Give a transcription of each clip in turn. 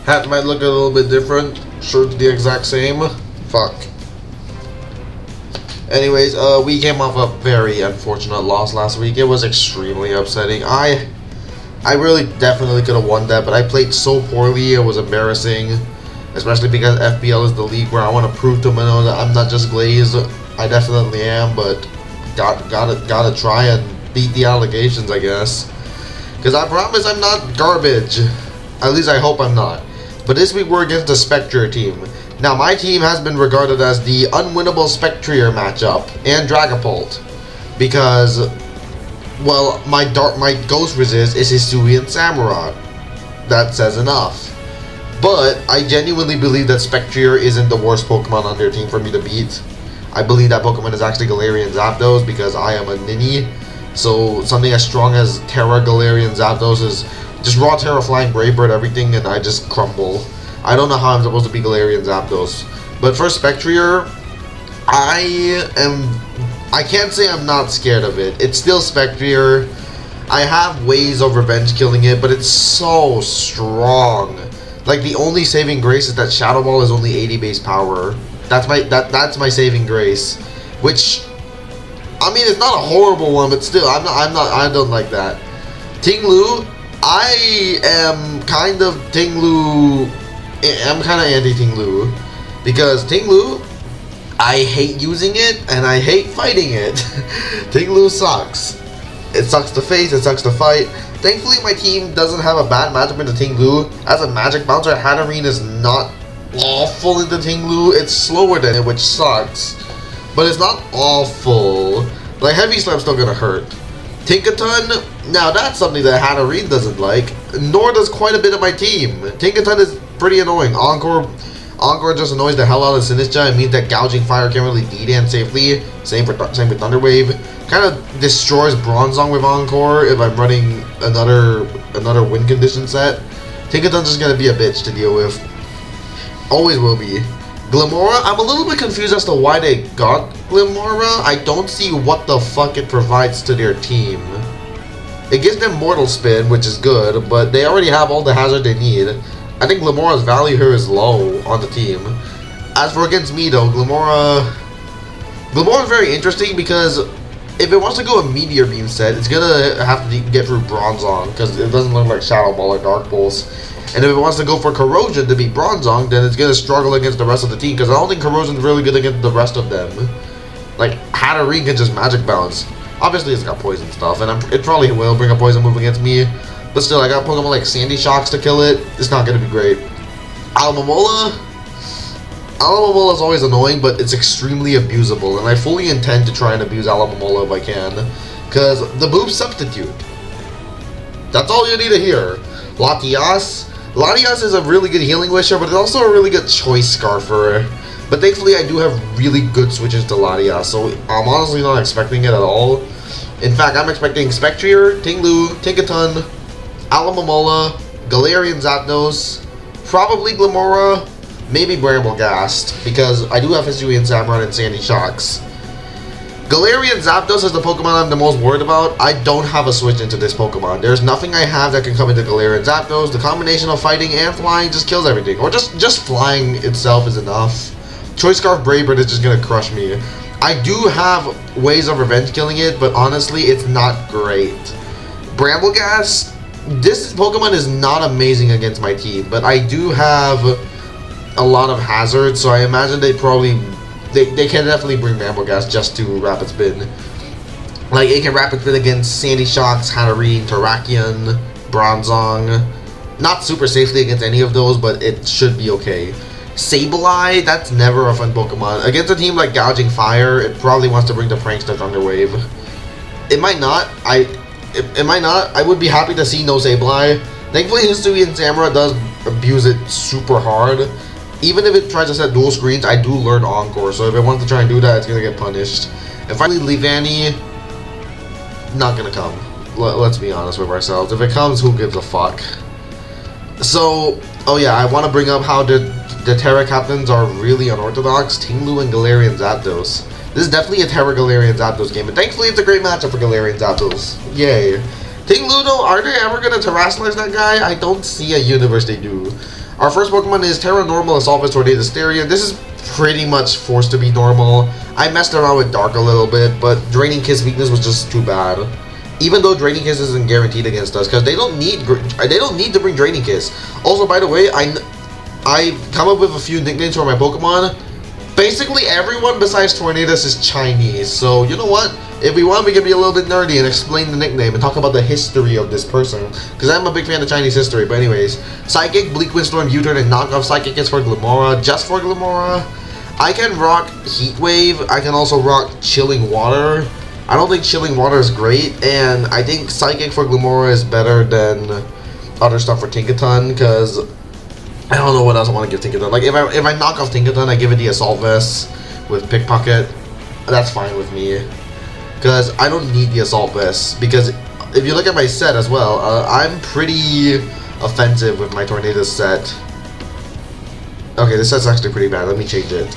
Hat might look a little bit different. Shirt's the exact same. Fuck. Anyways, we came off a very unfortunate loss last week. It was extremely upsetting. I really definitely could have won that, but I played so poorly. It was embarrassing, especially because FBL is the league where I want to prove to Mano that I'm not just Glaze. I definitely am, but gotta try and beat the allegations, I guess. Because I promise I'm not garbage. At least I hope I'm not. But this week we're against the Spectrier team. Now my team has been regarded as the unwinnable Spectrier matchup and Dragapult. Because, well, my Ghost Resist is Hisuian Samurott. That says enough. But I genuinely believe that Spectrier isn't the worst Pokemon on their team for me to beat. I believe that Pokemon is actually Galarian Zapdos because I am a ninny. So something as strong as Terra Galarian Zapdos is just raw Terra Flying Brave Bird everything and I just crumble. I don't know how I'm supposed to be Galarian Zapdos. But for Spectrier, I can't say I'm not scared of it. It's still Spectrier. I have ways of revenge killing it, but it's so strong. Like the only saving grace is that Shadow Ball is only 80 base power. That's my saving grace. Which, I mean, it's not a horrible one, but still, I don't like that. Ting-Lu, I am kind of Ting-Lu. I'm kind of anti-Ting-Lu because Ting-Lu, I hate using it and I hate fighting it. Ting-Lu sucks. It sucks to face, it sucks to fight. Thankfully, my team doesn't have a bad matchup into Ting-Lu. As a magic bouncer, Hatterene is not awful into Ting-Lu. It's slower than it, which sucks. But it's not awful. Like, Heavy Slam's still gonna hurt. Tinkaton, now that's something that Hatterene doesn't like. Nor does quite a bit of my team. Tinkaton is pretty annoying. Encore just annoys the hell out of Sinistcha. It means that Gouging Fire can't really D-dance safely. Same with Thunder Wave. Kind of destroys Bronzong with Encore if I'm running another win condition set. Tinkaton's just gonna be a bitch to deal with. Always will be. Glimmora, I'm a little bit confused as to why they got Glimmora. I don't see what the fuck it provides to their team. It gives them Mortal Spin, which is good, but they already have all the hazard they need. I think Glimmora's value here is low on the team. As for against me though, Glimmora is very interesting because if it wants to go a Meteor Beam set, it's gonna have to get through Bronzong because it doesn't look like Shadow Ball or Dark Pulse. And if it wants to go for Corrosion to beat Bronzong, then it's gonna struggle against the rest of the team because I don't think Corrosion's really good against the rest of them. Like Hatterene can just Magic Bounce. Obviously, it's got Poison stuff, and it probably will bring a Poison move against me. But still, I got Pokemon like Sandy Shocks to kill it. It's not gonna be great. Alomomola is always annoying, but it's extremely abusable, and I fully intend to try and abuse Alomomola if I can, because the Boop Substitute. That's all you need to hear. Latias is a really good Healing Wisher, but it's also a really good Choice Scarfer. But thankfully, I do have really good switches to Latias, so I'm honestly not expecting it at all. In fact, I'm expecting Spectrier, Ting-Lu, Tinkaton, Alomomola, Galarian Zapdos, probably Glimmora, maybe Bramblegast, because I do have Hisuian Samurott and Sandy Shocks. Galarian Zapdos is the Pokemon I'm the most worried about. I don't have a switch into this Pokemon. There's nothing I have that can come into Galarian Zapdos. The combination of fighting and flying just kills everything. Or just flying itself is enough. Choice Scarf Brave Bird is just gonna crush me. I do have ways of revenge killing it, but honestly, it's not great. Bramblegast, this Pokemon is not amazing against my team, but I do have a lot of hazards, so I imagine they can definitely bring Bramblegast just to Rapid Spin. Like, it can Rapid Spin against Sandy Shocks, Hatterene, Terrakion, Bronzong. Not super safely against any of those, but it should be okay. Sableye, that's never a fun Pokemon. Against a team like Gouging Fire, it probably wants to bring the Prankster Thunder Wave. It might not. It might not. I would be happy to see no Sableye. Thankfully, Hisuian Samurott does abuse it super hard. Even if it tries to set dual screens, I do learn Encore, so if it wants to try and do that, it's going to get punished. And finally, Leavanny, not going to come. Let's be honest with ourselves. If it comes, who gives a fuck? So, oh yeah, I want to bring up how the Terra Captains are really unorthodox. Ting-Lu and Galarian Zapdos. This is definitely a Terra Galarian Zapdos game, and thankfully it's a great matchup for Galarian Zapdos. Yay. Ting Lu though, are they ever gonna terrestrialize that guy? I don't see a universe they do. Our first Pokemon is Terra Normal Assaultvis Tornadus Hysteria. This is pretty much forced to be normal. I messed around with Dark a little bit, but Draining Kiss weakness was just too bad. Even though Draining Kiss isn't guaranteed against us, because they don't need to bring Draining Kiss. Also, by the way, I come up with a few nicknames for my Pokemon. Basically, everyone besides Tornadus is Chinese. So you know what? If we want, we can be a little bit nerdy and explain the nickname and talk about the history of this person. Because I'm a big fan of Chinese history. But anyways, Psychic, Bleak Windstorm, U-Turn, and Knockoff Psychic is for Glimmora. Just for Glimmora. I can rock Heat Wave. I can also rock Chilling Water. I don't think Chilling Water is great. And I think Psychic for Glimmora is better than other stuff for Tinkaton. Because I don't know what else I want to give Tinkaton. Like, if I knock off Tinkaton, I give it the Assault Vest with Pickpocket. That's fine with me. Because I don't need the Assault Vest. Because if you look at my set as well, I'm pretty offensive with my Tornadus set. Okay, this set's actually pretty bad. Let me change it.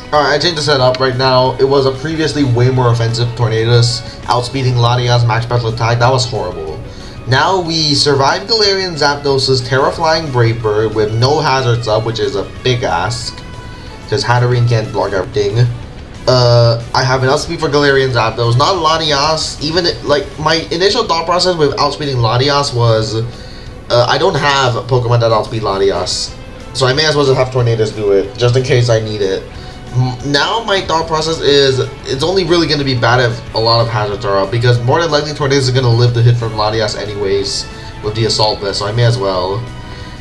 Alright, I changed the setup right now. It was a previously way more offensive Tornadus. Outspeeding Latias, max special attack. That was horrible. Now we survive Galarian Zapdos' Terraflying Brave Bird with no hazards up, which is a big ask. Because Hatterene can't block everything. I have an outspeed for Galarian Zapdos, not Latias. Even like my initial thought process with outspeeding Latias was, I don't have Pokemon that outspeed Latias, so I may as well just have Tornadus do it, just in case I need it. Now my thought process is, it's only really going to be bad if a lot of hazards are up, because more than likely Tornadus is going to live the hit from Latias anyways with the Assault Vest, so I may as well.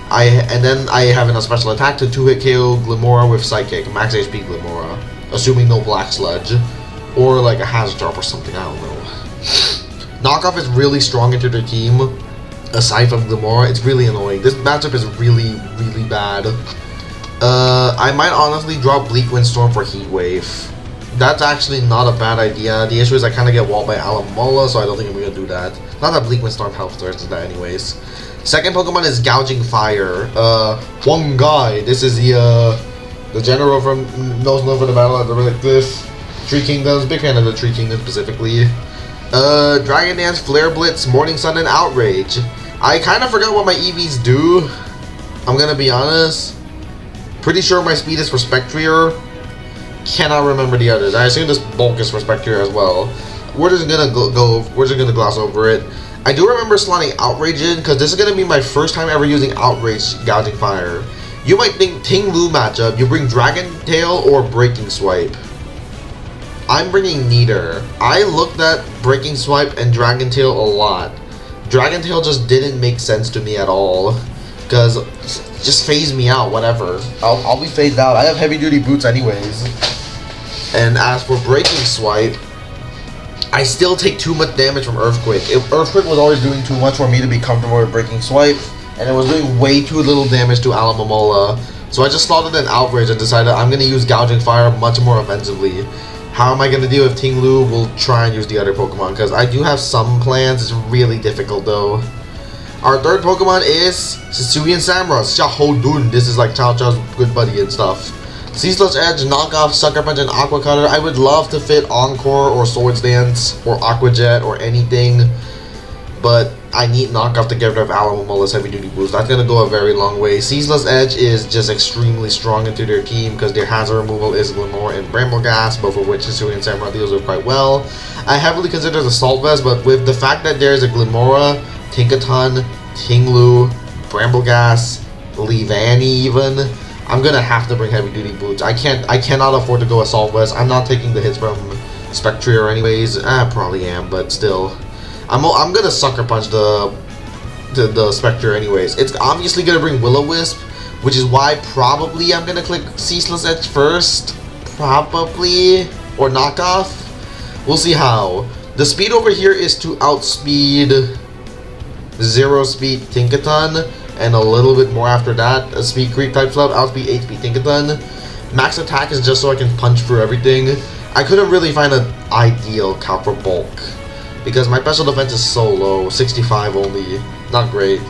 And then I have enough special attack to 2-hit KO Glimmora with Psychic, max HP Glimmora. Assuming no Black Sludge, or like a Hazard Drop or something, I don't know. Knockoff is really strong into their team, aside from Glimmora. It's really annoying. This matchup is really, really bad. I might honestly drop Bleak Windstorm for Heat Wave. That's actually not a bad idea. The issue is I kind of get walled by Alomomola, so I don't think I'm going to do that. Not that Bleak Windstorm helps versus that anyways. Second Pokemon is Gouging Fire. One guy. This is the general from knows known for the battle at the Relic Glyph. Tree Kingdoms, big fan of the Tree Kingdoms specifically. Dragon Dance, Flare Blitz, Morning Sun, and Outrage. I kind of forgot what my EVs do. I'm gonna be honest. Pretty sure my speed is for Spectrier. Cannot remember the others. I assume this bulk is for Spectrier as well. We're just gonna we're just gonna gloss over it. I do remember slotting Outrage in because this is gonna be my first time ever using Outrage Gouging Fire. You might think Ting Lu matchup, you bring Dragon Tail or Breaking Swipe. I'm bringing neither. I looked at Breaking Swipe and Dragon Tail a lot. Dragon Tail just didn't make sense to me at all. Because just phase me out, whatever. I'll be phased out. I have heavy duty boots anyways. And as for Breaking Swipe, I still take too much damage from Earthquake. If Earthquake was always doing too much for me to be comfortable with Breaking Swipe, and it was doing way too little damage to Alomomola. So I just slotted an Outrage and decided I'm going to use Gouging Fire much more offensively. How am I going to deal with Ting Lu? We'll try and use the other Pokemon, because I do have some plans. It's really difficult though. Our third Pokemon is Hisuian Samurott, Shahodun. This is like Chow Chow's good buddy and stuff. Ceaseless Edge, Knockoff, Sucker Punch, and Aqua Cutter. I would love to fit Encore or Swords Dance or Aqua Jet or anything, but I need Knockoff to get rid of Alomomola's heavy duty boost. That's gonna go a very long way. Ceaseless Edge is just extremely strong into their team because their hazard removal is Glimmora and Brambleghast, both of which Hisuian Samurott deals with quite well. I heavily consider the Assault Vest, but with the fact that there is a Glimmora, Tinkaton, Ting Lu, Brambleghast, Leavanny even, I'm gonna have to bring heavy duty boots. I cannot afford to go Assault Vest. I'm not taking the hits from Spectrier anyways. I probably am, but still. I'm gonna Sucker Punch the Spectre anyways. It's obviously gonna bring Will-O-Wisp, which is why probably I'm gonna click Ceaseless Edge first. Probably. Or Knockoff. We'll see how. The speed over here is to outspeed 0 speed Tinkaton, and a little bit more after that. A speed creep type slap, outspeed 8 speed Tinkaton. Max attack is just so I can punch through everything. I couldn't really find an ideal count for bulk, because my special defense is so low, 65 only, not great.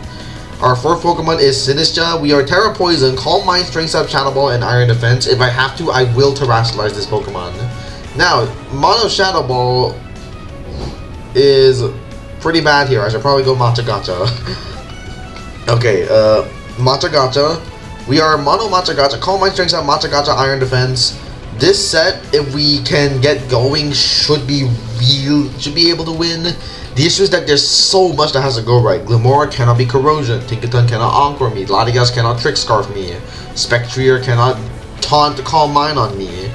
Our fourth Pokemon is Sinistcha. We are Terra Poison, Calm Mind, Strength Up, Shadow Ball, and Iron Defense. If I have to, I will Terrestrialize this Pokemon. Now, Mono Shadow Ball is pretty bad here. I should probably go Matcha Gacha. Okay, Matcha Gacha. We are mono Matcha Gacha. Calm Mind Strength out, Matcha Gacha, Iron Defense. This set, if we can get going, should be able to win. The issue is that there's so much that has to go right. Glimora cannot be Corrosion. Tinkaton cannot Encore me. Latias cannot Trick Scarf me. Spectrier cannot taunt Calm Mind on me.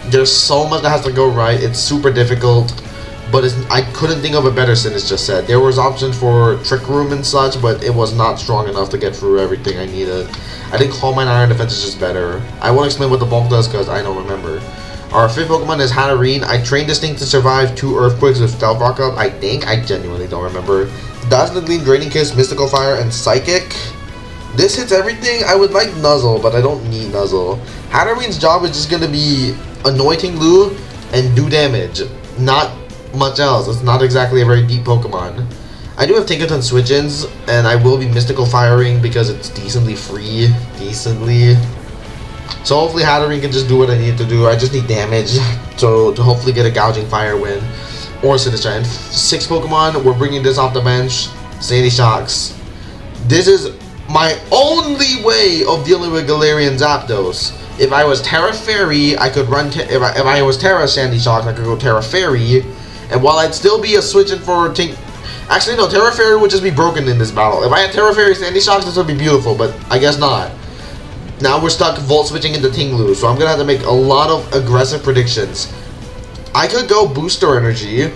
There's so much that has to go right. It's super difficult. But I couldn't think of a better Sinister set. There was options for Trick Room and such, but it was not strong enough to get through everything I needed. I think Calm Mind Iron Defense is just better. I won't explain what the bulk does because I don't remember. Our fifth Pokemon is Hatterene. I trained this thing to survive 2 Earthquakes with Stealth Rock up. I think. I genuinely don't remember. Dazzling Gleam, Draining Kiss, Mystical Fire, and Psychic. This hits everything. I would like Nuzzle, but I don't need Nuzzle. Hatterene's job is just going to be annoy Ting-Lu and do damage. Not much else. It's not exactly a very deep Pokemon. I do have Tinkaton switch-ins, and I will be Mystical Firing because it's decently free. So hopefully Hatterene can just do what I need to do. I just need damage to hopefully get a Gouging Fire win. Or Sinister. And 6 Pokemon, we're bringing this off the bench. Sandy Shocks. This is my only way of dealing with Galarian Zapdos. If I was Terra Fairy, I could run... If I was Terra Sandy Shocks, I could go Terra Fairy. And while I'd still be a switch-in for actually, no, Terra Fairy would just be broken in this battle. If I had Terra Fairy Sandy Shocks, this would be beautiful, but I guess not. Now we're stuck Volt switching into Ting-Lu, so I'm going to have to make a lot of aggressive predictions. I could go Booster Energy,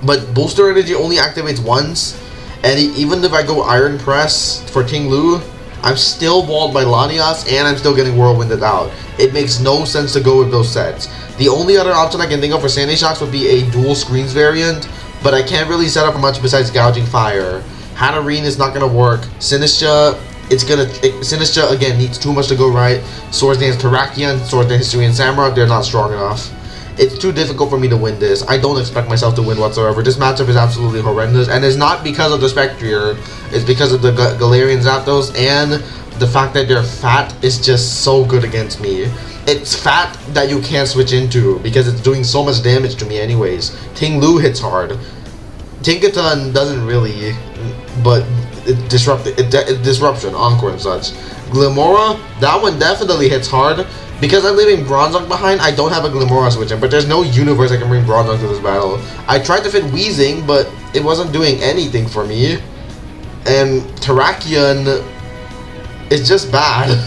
but Booster Energy only activates once, and even if I go Iron Press for Ting-Lu, I'm still walled by Lanias, and I'm still getting Whirlwinded out. It makes no sense to go with those sets. The only other option I can think of for Sandy Shocks would be a dual screens variant, but I can't really set up much besides Gouging Fire. Hatterene is not going to work. Sinistra, Sinistra again needs too much to go right. Swords Dance Terrakion, Swords Dance Hisuian Samurott, they're not strong enough. It's too difficult for me to win this. I don't expect myself to win whatsoever. This matchup is absolutely horrendous, and it's not because of the Spectrier. It's because of the Galarian Zapdos, and the fact that they're fat is just so good against me. It's fat that you can't switch into, because it's doing so much damage to me anyways. Ting-Lu hits hard. Tinkaton doesn't really, but Disruption, Encore and such. Glimora, that one definitely hits hard. Because I'm leaving Bronzong behind, I don't have a Glimora switch in, but there's no universe I can bring Bronzong to this battle. I tried to fit Weezing, but it wasn't doing anything for me. And Terrakion is just bad.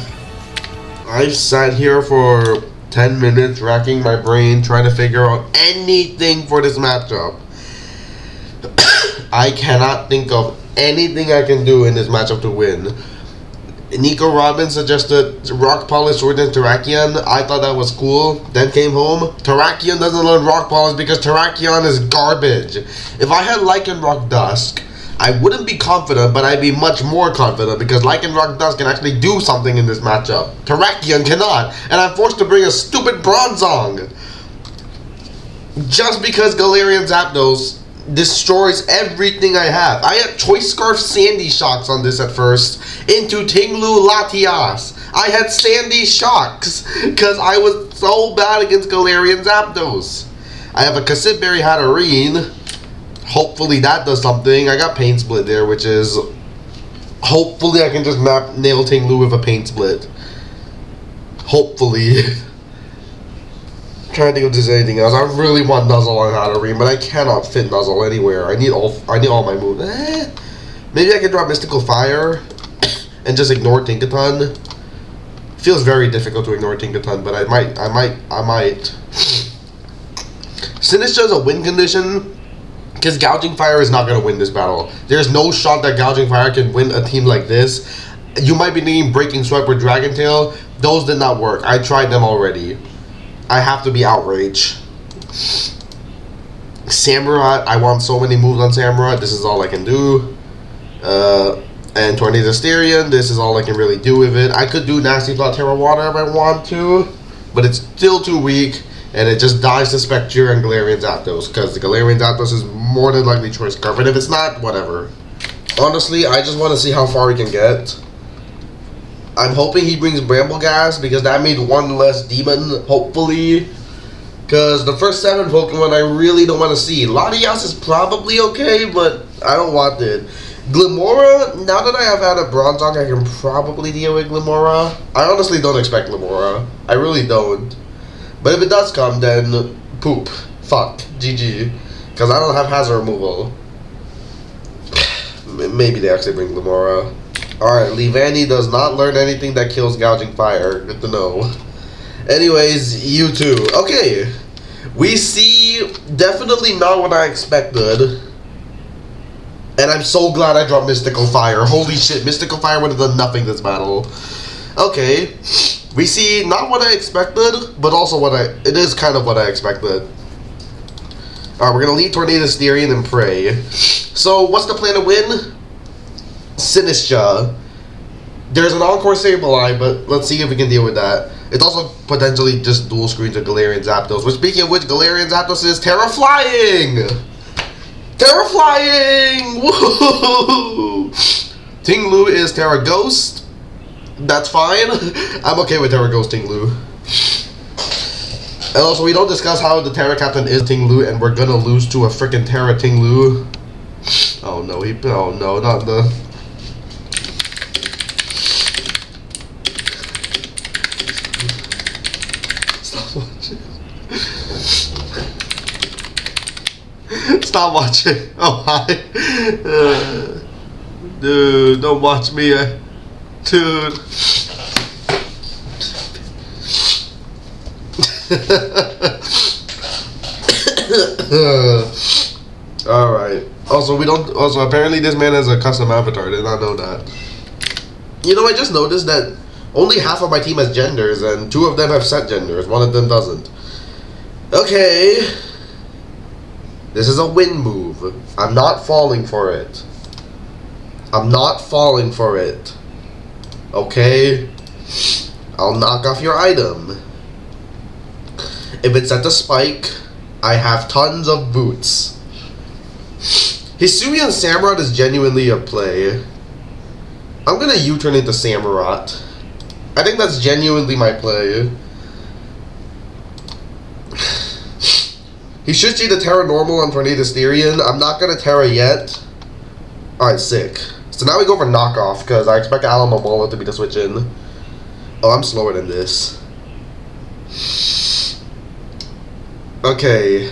I've sat here for 10 minutes racking my brain trying to figure out anything for this matchup. I cannot think of anything I can do in this matchup to win. Nico Robbins suggested Rock Polish Sword and Terrakion. I thought that was cool. Then came home. Terrakion doesn't learn Rock Polish because Terrakion is garbage. If I had Lycanroc Dusk, I wouldn't be confident, but I'd be much more confident because Lycanroc Dusk can actually do something in this matchup. Terrakion cannot, and I'm forced to bring a stupid Bronzong. Just because Galarian Zapdos destroys everything I have. I had Choice Scarf Sandy Shocks on this at first into Ting-Lu Latias. I had Sandy Shocks because I was so bad against Galarian Zapdos. I have a Cassitberry Hatterene. Hopefully that does something. I got Pain Split there, which is hopefully I can just nail Ting-Lu with a Pain Split. Hopefully. Trying to think if there's anything else. I really want Nuzzle on Hatterene, but I cannot fit Nuzzle anywhere. I need all my moves. Maybe I can drop Mystical Fire and just ignore Tinkaton. Feels very difficult to ignore Tinkaton, but I might. Sinistra is a win condition because Gouging Fire is not going to win this battle. There's no shot that Gouging Fire can win a team like this. You might be needing Breaking Swipe or Dragon Tail. Those did not work. I tried them already. I have to be Outrage. Samurott, I want so many moves on Samurott. This is all I can do. And Tornado Asterion, this is all I can really do with it. I could do Nasty Plot Terra Water if I want to, but it's still too weak, and it just dies to Spectrier and Galarian Zapdos, because the Galarian Zapdos is more than likely Choice Scarf, and if it's not, whatever. Honestly, I just want to see how far he can get. I'm hoping he brings Brambleghast because that made one less demon, hopefully. Because the first 7 Pokemon I really don't want to see. Latias is probably okay, but I don't want it. Glimmora, now that I have had a Bronzong, I can probably deal with Glimmora. I honestly don't expect Glimmora. I really don't. But if it does come, then poop. Fuck. GG. Because I don't have hazard removal. Maybe they actually bring Glimmora. Alright, Leavanny does not learn anything that kills Gouging Fire. Good to know. Anyways, you too. Okay. We see definitely not what I expected. And I'm so glad I dropped Mystical Fire. Holy shit, Mystical Fire would have done nothing this battle. Okay. We see not what I expected, but also it is kind of what I expected. Alright, we're gonna lead Tornadus Therian and pray. So, what's the plan to win? Sinistcha. There's an Encore Sableye, but let's see if we can deal with that. It's also potentially just dual screens of Galarian Zapdos. Which, speaking of which, Galarian Zapdos is Terra Flying! Terra Flying! Woo! Ting-Lu is Terra Ghost. That's fine. I'm okay with Terra Ghost Ting-Lu. And also, we don't discuss how the Terra Captain is Ting-Lu, and we're gonna lose to a freaking Terra Ting-Lu. Oh no, oh no, not the... Stop watching. Stop watching. Oh, hi. Dude, don't watch me. Dude. Alright. Also, apparently this man has a custom avatar. Did not know that. You know, I just noticed that only half of my team has genders, and 2 of them have set genders. 1 of them doesn't. Okay. This is a win move. I'm not falling for it. I'm not falling for it. Okay? I'll knock off your item. If it's at the spike, I have tons of boots. Hisuian Samurott is genuinely a play. I'm gonna U-turn into Samurott. I think that's genuinely my play. He should see the Terra Normal on Tornadus Therian. I'm not gonna Terra yet. Alright, sick. So now we go for knockoff, because I expect Alomomola to be the switch in. Oh, I'm slower than this. Okay.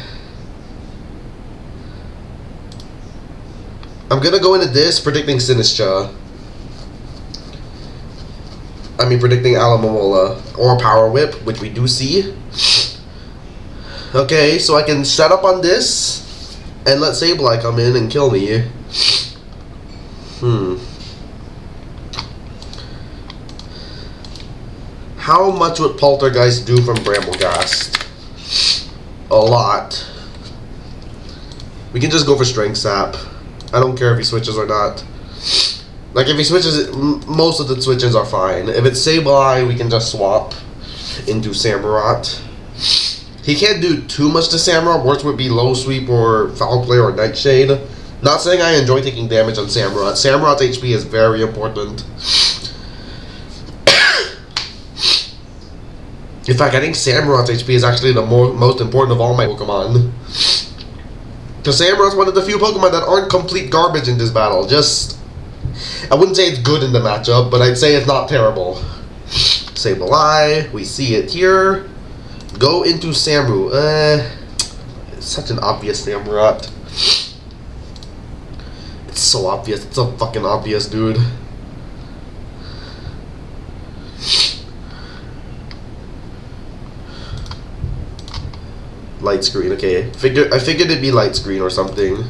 I'm gonna go into this predicting Sinistcha. I mean predicting Alomomola. Or Power Whip, which we do see. Okay, so I can set up on this and let Sableye come in and kill me. How much would Poltergeist do from Bramblegast? A lot. We can just go for Strength Sap. I don't care if he switches or not. Like, if he switches, most of the switches are fine. If it's Sableye, we can just swap into Samurott. He can't do too much to Samurott. Worst would be Low Sweep or Foul Play or Nightshade. Not saying I enjoy taking damage on Samurott. Samurott's HP is very important. In fact, I think Samurott's HP is actually the most important of all my Pokemon. Because Samurott's one of the few Pokemon that aren't complete garbage in this battle. Just, I wouldn't say it's good in the matchup, but I'd say it's not terrible. Sableye, we see it here. Go into Samu. It's such an obvious Samurott. It's so obvious. It's so fucking obvious, dude. Light screen, okay. I figured it'd be light screen or something.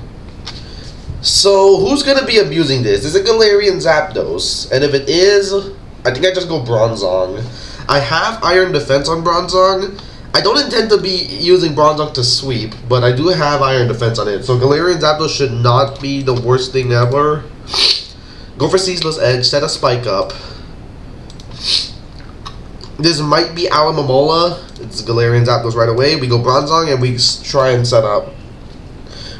So, who's gonna be abusing this? Is it Galarian Zapdos? And if it is, I think I just go Bronzong. I have Iron Defense on Bronzong. I don't intend to be using Bronzong to sweep, but I do have Iron Defense on it. So Galarian Zapdos should not be the worst thing ever. Go for Ceaseless Edge, set a spike up. This might be Alomomola. It's Galarian Zapdos right away. We go Bronzong and we try and set up.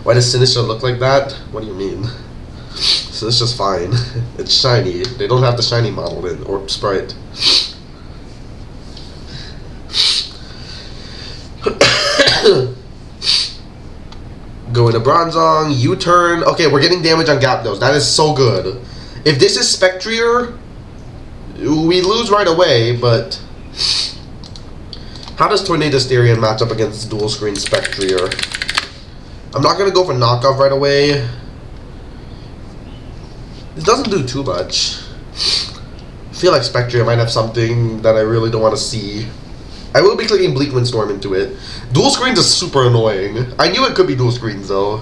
Why does Sinistcha look like that? What do you mean? Sinistcha's fine. It's shiny. They don't have the shiny model in, or sprite. Go into Bronzong, U-turn. Okay, we're getting damage on Gyarados. That is so good. If this is Spectrier, we lose right away, but... How does Tornado Styrian match up against Dual Screen Spectrier? I'm not going to go for knockoff right away. It doesn't do too much. I feel like Spectrier might have something that I really don't want to see. I will be clicking Bleak Windstorm into it. Dual Screens is super annoying. I knew it could be Dual Screens though.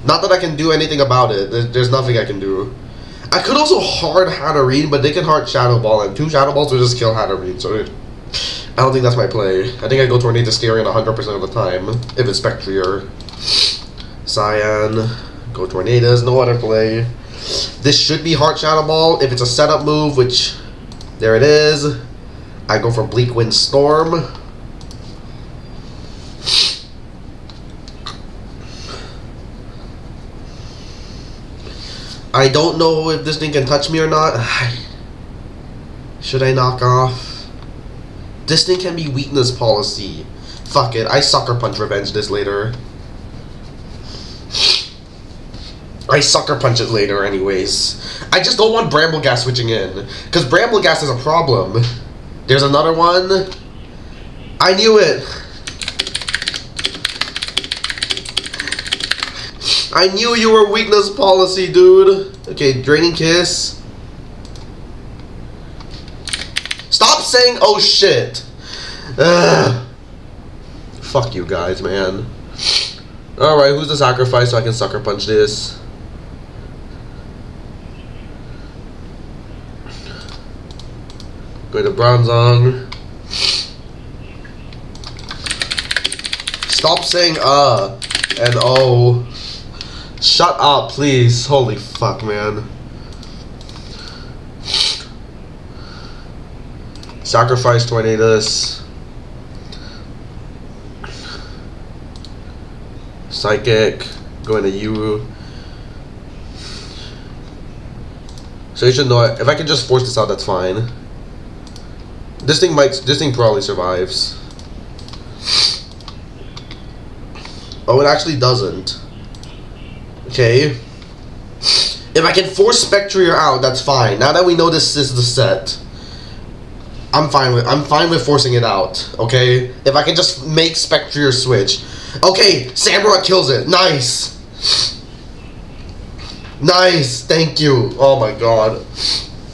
Not that I can do anything about it. There's nothing I can do. I could also hard Hatterene, but they can hard Shadow Ball, and 2 Shadow Balls will just kill Hatterene, so I don't think that's my play. I think I go Tornado Styrian 100% of the time, if it's Spectrier. Cyan, go Tornadoes, no other play. This should be hard Shadow Ball. If it's a setup move, which, there it is. I go for Bleak Windstorm. I don't know if this thing can touch me or not. Should I knock off? This thing can be weakness policy. Fuck it, I Sucker Punch Revenge this later. I Sucker Punch it later anyways. I just don't want Brambleghast switching in. Because Brambleghast is a problem. There's another one. I knew it. I knew you were weakness policy, dude. Okay, Draining Kiss. Stop saying oh shit. Ugh. Fuck you guys, man. Alright, who's the sacrifice so I can Sucker Punch this? Go to Bronzong. Stop saying and oh. Shut up, please. Holy fuck, man. Sacrifice Tornadoes. Psychic. Go into you. So you should know it. If I can just force this out, that's fine. This thing probably survives. Oh, it actually doesn't. Okay. If I can force Spectrier out, that's fine. Now that we know this is the set, I'm fine with forcing it out. Okay. If I can just make Spectrier switch. Okay, Samurott kills it. Nice. Nice. Thank you. Oh my god.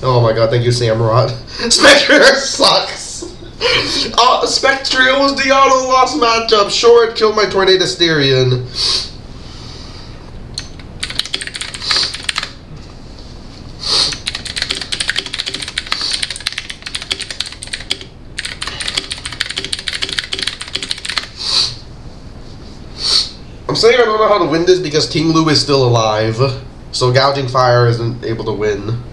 Oh my god, thank you, Samurott. Spectrier sucks! Spectrier was the auto-loss matchup. Sure, it killed my Tornado Styrian. I'm saying I don't know how to win this because King Lou is still alive. So Gouging Fire isn't able to win.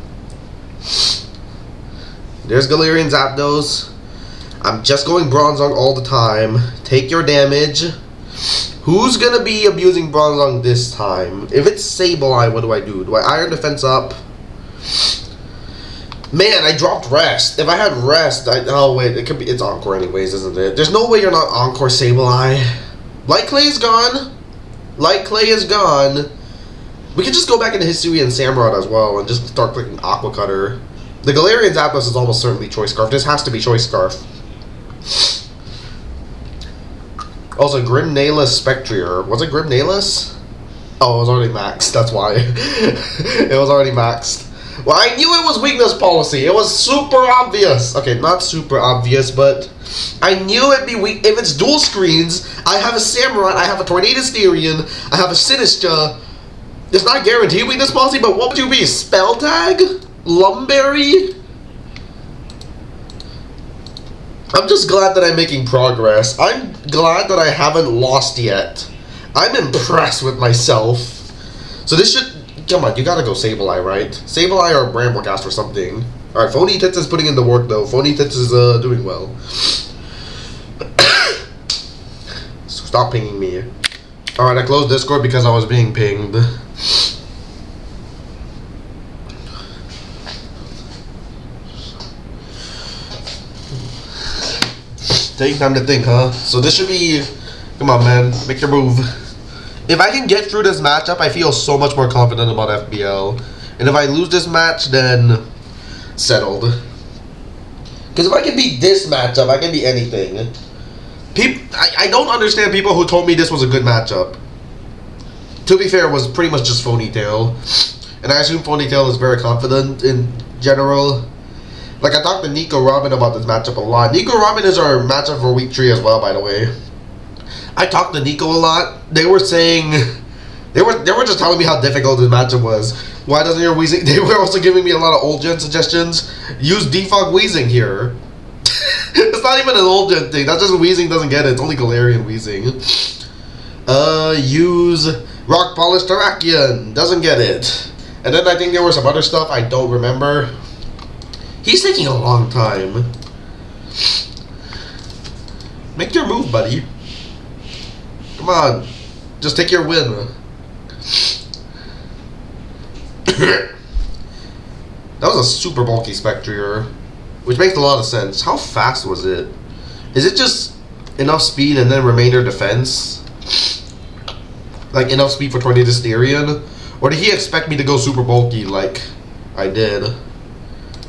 There's Galarian Zapdos. I'm just going Bronzong all the time. Take your damage. Who's gonna be abusing Bronzong this time? If it's Sableye, what do I do? Do I Iron Defense up? Man, I dropped Rest. If I had Rest, oh wait, it's Encore anyways, isn't it? There's no way you're not Encore Sableye. Light Clay is gone. Light Clay is gone. We can just go back into Hisui and Samurott as well and just start clicking Aqua Cutter. The Galarian Zapdos is almost certainly Choice Scarf. This has to be Choice Scarf. Also, Grimnailus Spectrier. Was it Grimnailus? Oh, it was already maxed. That's why. It was already maxed. Well, I knew it was weakness policy. It was super obvious. Okay, not super obvious, but I knew it'd be weak. If it's dual screens, I have a Samurott, I have a Tornado Styrian, I have a Sinistcha. It's not guaranteed weakness policy, but what would you be? Spell Tag? Lumberry? I'm just glad that I'm making progress. I'm glad that I haven't lost yet. I'm impressed with myself. So this should... Come on, you gotta go Sableye, right? Sableye or Brambleghast or something. Alright, Phony Tits is putting in the work though. Phony Tits is doing well. So stop pinging me. Alright, I closed Discord because I was being pinged. Taking time to think, huh? So this should be... Come on, man. Make your move. If I can get through this matchup, I feel so much more confident about FBL. And if I lose this match, then settled. Because if I can beat this matchup, I can beat anything. I don't understand people who told me this was a good matchup. To be fair, it was pretty much just Ponytail. And I assume Ponytail is very confident in general. Like, I talked to Nico Robin about this matchup a lot. Nico Robin is our matchup for week 3 as well, by the way. I talked to Nico a lot. They were saying... They were just telling me how difficult this matchup was. Why doesn't your Weezing... They were also giving me a lot of old gen suggestions. Use Defog Weezing here. It's not even an old gen thing. That's just Weezing doesn't get it. It's only Galarian Weezing. Use Rock Polish Terrakion. Doesn't get it. And then I think there was some other stuff I don't remember. He's taking a long time. Make your move, buddy. Come on. Just take your win. That was a super bulky Spectrier, which makes a lot of sense. How fast was it? Is it just enough speed and then remainder defense? Like enough speed for 20 Dysterion? Or did he expect me to go super bulky like I did?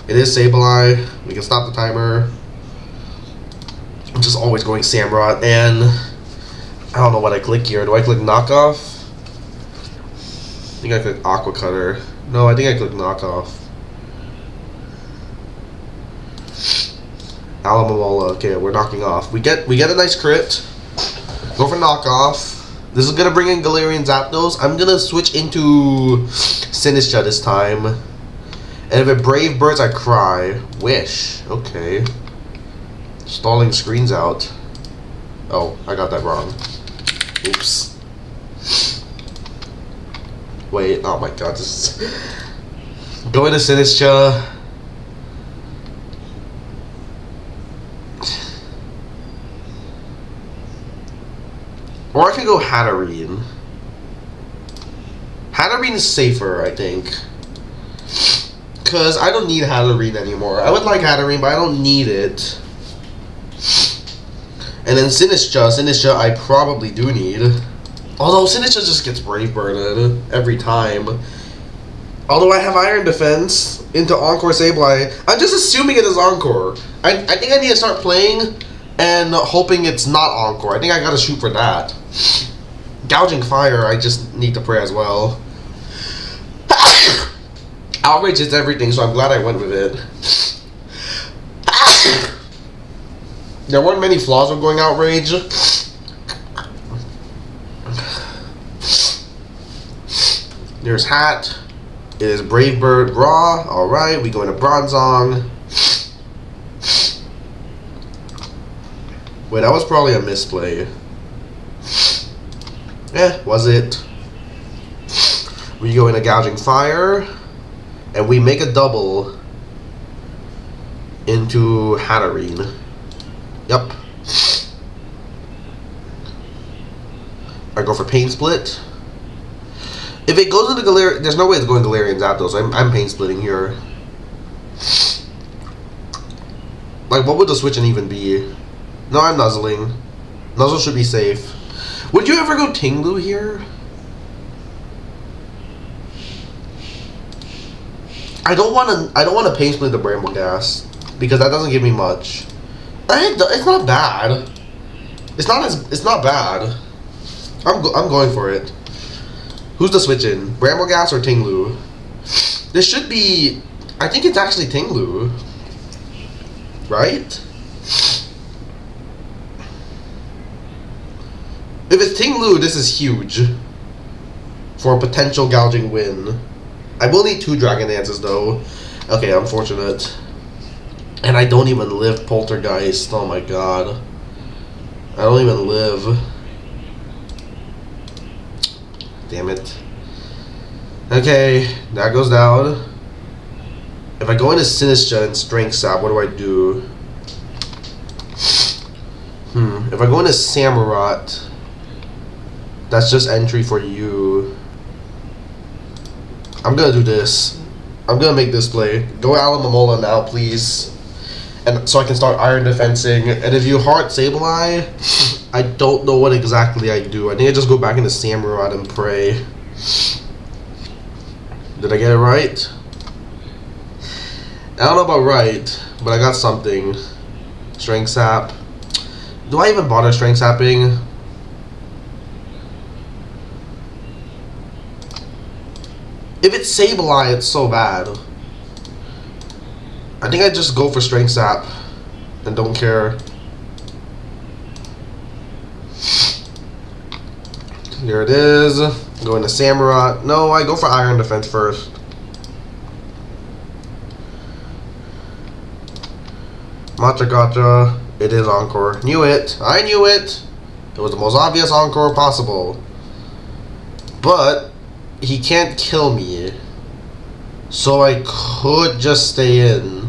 It is Sableye. We can stop the timer. I'm just always going Samurott, and I don't know what I click here. Do I click knockoff? I think I click Aqua Cutter. No, I think I click knockoff. Alomomola. Okay, we're knocking off. We get a nice crit. Go for knockoff. This is gonna bring in Galarian Zapdos. I'm gonna switch into Sinistcha this time. And if it Brave Birds, I cry. Wish. Okay. Stalling screens out. Oh, I got that wrong. Oops. Wait, oh my god, this is... Going to Sinistcha. Or I could go Hatterene. Hatterene is safer, I think. Because I don't need Hatterene anymore. I would like Hatterene, but I don't need it. And then Sinistcha I probably do need. Although Sinistcha just gets Brave Birded every time. Although I have Iron Defense into Encore Sableye. I'm just assuming it is Encore. I think I need to start playing and hoping it's not Encore. I think I gotta shoot for that. Gouging Fire, I just need to pray as well. Outrage is everything, so I'm glad I went with it. There weren't many flaws with going Outrage. There's Hat. It is Brave Bird Raw. Alright, we go into Bronzong. Wait, that was probably a misplay. Was it? We go into Gouging Fire. And we make a double into Hatterene. Yep. I go for Pain Split. If it goes into Galarian, there's no way it's going Galarian Zapdos. I'm Pain Splitting here. Like, what would the switch in even be? No, I'm Nuzzling. Nuzzle should be safe. Would you ever go Tinglu here? I don't want to Pain Split the Bramble Gas because that doesn't give me much. It's not bad. It's not bad. I'm going for it. Who's the switch in? Bramble Gas or Tinglu? This should be. I think it's actually Tinglu, right? If it's Tinglu, this is huge for a potential gouging win. I will need 2 Dragon Dances though. Okay, unfortunate. And I don't even live Poltergeist. Oh my god. I don't even live. Damn it. Okay, that goes down. If I go into Sinistcha and Strength Sap, what do? If I go into Samurott, that's just entry for you. I'm gonna do this. I'm gonna make this play. Go Alomomola now, please. And so I can start Iron Defensing. And if you Heart Sableye, I don't know what exactly I do. I think I just go back into Samurott and pray. Did I get it right? I don't know about right, but I got something. Strength Sap. Do I even bother Strength Sapping? If it's Sableye, it's so bad. I think I just go for Strength Sap and don't care. There it is. Go into Samurott. No, I go for Iron Defense first. Matcha Gotcha. It is Encore. Knew it. I knew it. It was the most obvious Encore possible. But he can't kill me. So I could just stay in.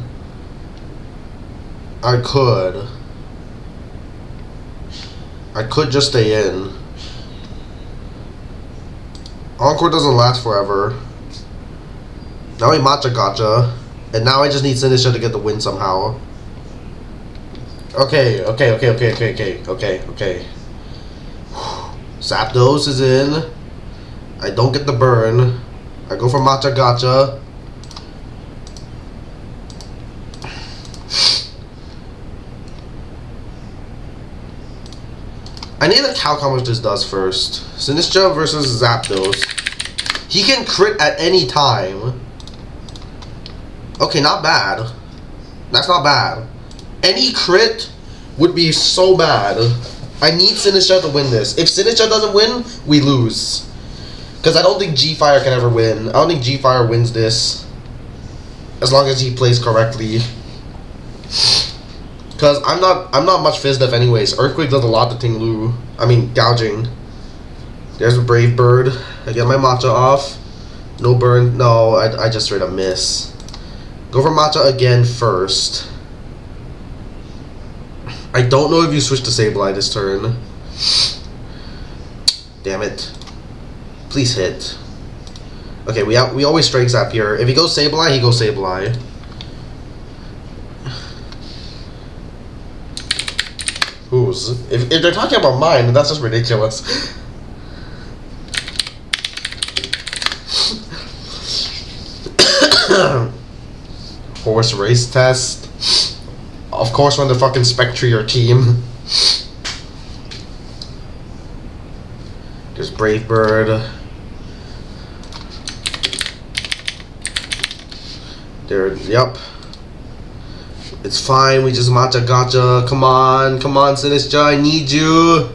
I could just stay in. Encore doesn't last forever. Now he Matcha Gotcha. And now I just need Sinistcha to get the win somehow. Okay. Zapdos is in. I don't get the burn. I go for Matcha Gotcha. I need to calc how much this does first. Sinistcha versus Zapdos. He can crit at any time. Okay, not bad. That's not bad. Any crit would be so bad. I need Sinistcha to win this. If Sinistcha doesn't win, we lose. Because I don't think G-Fire can ever win. I don't think G-Fire wins this. As long as he plays correctly. Because I'm not much Fizdef anyways. Earthquake does a lot to Ting Lu. I mean, gouging. There's a Brave Bird. I get my Matcha off. No burn. No, I just straight up miss. Go for Matcha again first. I don't know if you switch to Sableye this turn. Damn it. Please hit. Okay, we always Strength Sap here. If he goes Sableye, he goes Sableye. Whose? If they're talking about mine, that's just ridiculous. Horse race test. Of course, when the fucking Spectre your team. There's Brave Bird. There, yep. It's fine, we just Matcha Gotcha. Come on, Sinistcha, I need you.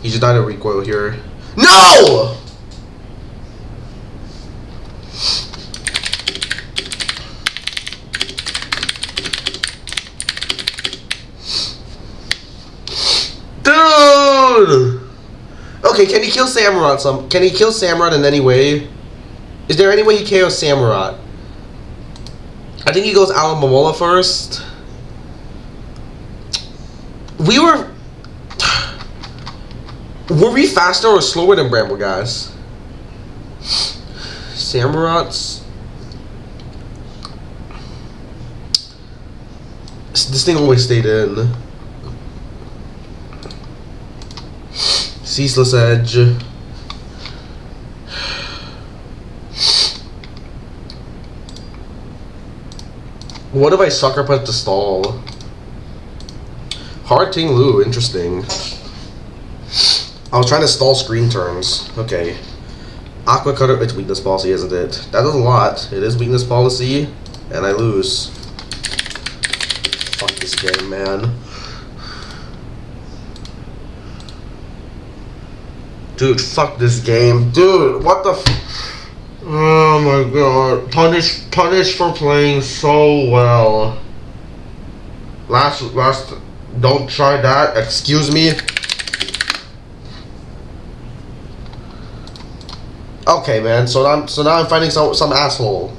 He just died of recoil here. No! Dude! Okay, can he kill Samurott Can he kill Samurott in any way? Is there any way he KOs Samurott? I think he goes Alomomola first. Were we faster or slower than Bramble, guys? Samurott's. This thing always stayed in. Ceaseless Edge. What if I Sucker Punch to stall? Hard Ting Lu, interesting. I was trying to stall screen turns. Okay. Aqua Cutter, it's weakness policy, isn't it? That does a lot. It is weakness policy, and I lose. Fuck this game, man. Dude, fuck this game. Dude, what the oh my god. Punish for playing so well. Last, don't try that. Excuse me. Okay, man. So now I'm fighting some asshole.